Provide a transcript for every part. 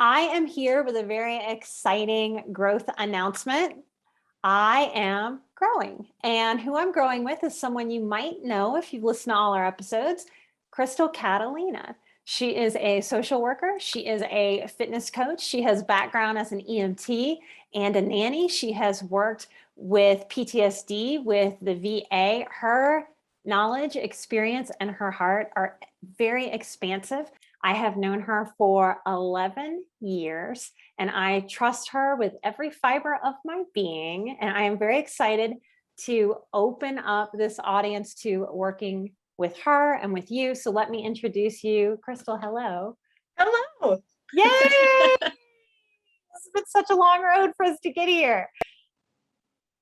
I am here with a very exciting growth announcement. I am growing, and who I'm growing with is someone you might know if you've listened to all our episodes, Crystal Catalina. She is a social worker. She is a fitness coach. She has background as an EMT and a nanny. She has worked with PTSD with the VA. Her knowledge, experience, and her heart are very expansive. I have known her for 11 years and I trust her with every fiber of my being. And I am very excited to open up this audience to working with her and with you. So let me introduce you. Crystal, hello. Hello. Yay! This has been such a long road for us to get here.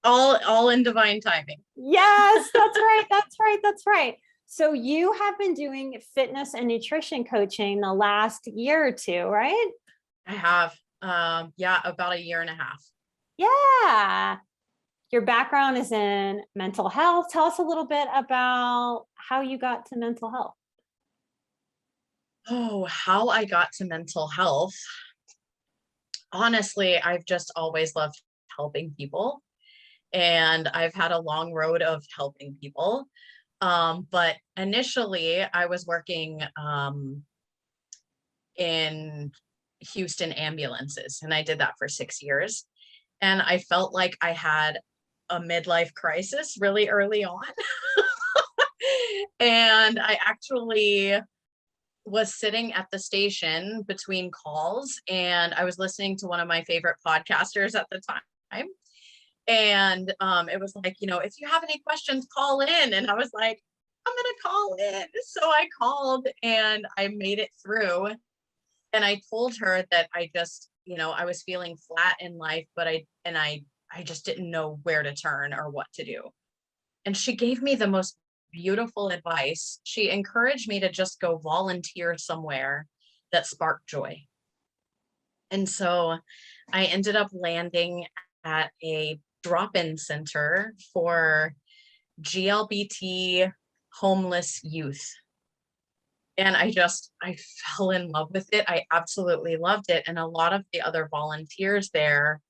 All in divine timing. Yes, that's right. That's right. That's right. So you have been doing fitness and nutrition coaching the last year or two, right? I have, about a year and a half. Yeah. Your background is in mental health. Tell us a little bit about how you got to mental health. Oh, how I got to mental health. Honestly, I've just always loved helping people. And I've had a long road of helping people. But initially, I was working in Houston ambulances, and I did that for 6 years. And I felt like I had a midlife crisis really early on. And I actually was sitting at the station between calls, and I was listening to one of my favorite podcasters at the time. And it was like, if you have any questions, call in. And I was like, I'm going to call in. So I called and I made it through. And I told her that I just, I was feeling flat in life, but I just didn't know where to turn or what to do. And she gave me the most beautiful advice. She encouraged me to just go volunteer somewhere that sparked joy. And so I ended up landing at a drop-in center for GLBT homeless youth. And I fell in love with it. I absolutely loved it. And a lot of the other volunteers there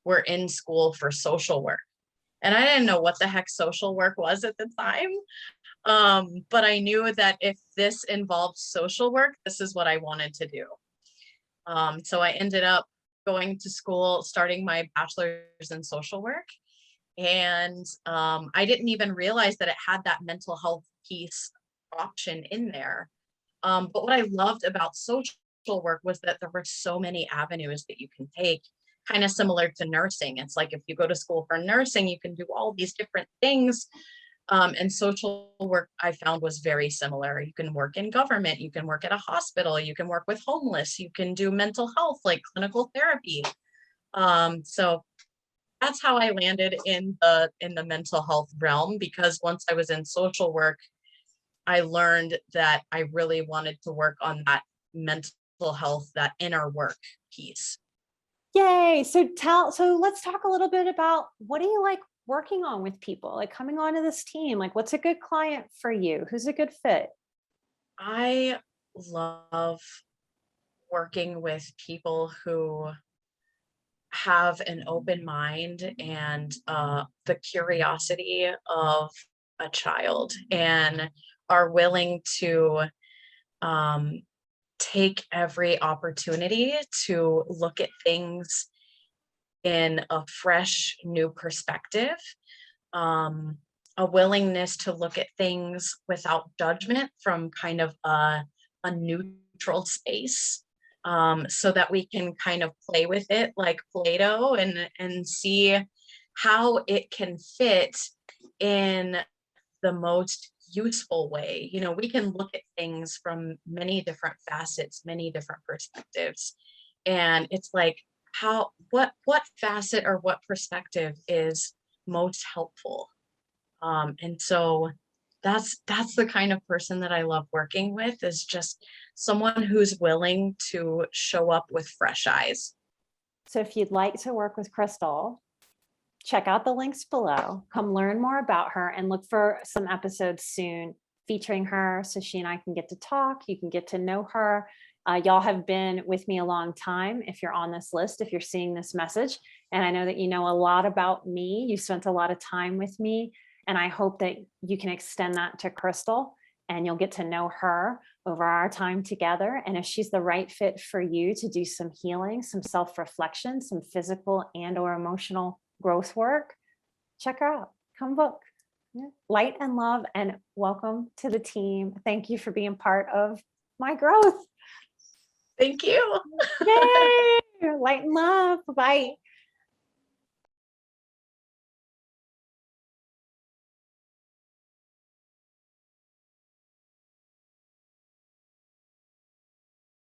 were in school for social work. And I didn't know what the heck social work was at the time. But I knew that if this involved social work, this is what I wanted to do. So I ended up going to school, starting my bachelor's in social work. And I didn't even realize that it had that mental health piece option in there. But what I loved about social work was that there were so many avenues that you can take, kind of similar to nursing. It's like if you go to school for nursing, you can do all these different things. And social work I found was very similar. You can work in government, you can work at a hospital, you can work with homeless, you can do mental health, like clinical therapy. So that's how I landed in the mental health realm, because once I was in social work, I learned that I really wanted to work on that mental health, that inner work piece. Yay. So let's talk a little bit about what do you like working on with people, like coming onto this team? Like what's a good client for you? Who's a good fit? I love working with people who have an open mind and the curiosity of a child, and are willing to take every opportunity to look at things in a fresh, new perspective, a willingness to look at things without judgment from kind of a neutral space, so that we can kind of play with it like Play-Doh and see how it can fit in the most useful way. We can look at things from many different facets, many different perspectives. And it's like, what facet or what perspective is most helpful? And so that's the kind of person that I love working with, is just someone who's willing to show up with fresh eyes. So if you'd like to work with Crystal, check out the links below, come learn more about her, and look for some episodes soon featuring her so she and I can get to talk. You can get to know her. Y'all have been with me a long time. If you're on this list, if you're seeing this message, and I know that you know a lot about me, you spent a lot of time with me, and I hope that you can extend that to Crystal and you'll get to know her over our time together. And if she's the right fit for you to do some healing, some self-reflection, some physical and or emotional growth work, check her out. Come book. Light and love, and welcome to the team. Thank you for being part of my growth. Thank you. Yay! Light and love. Bye.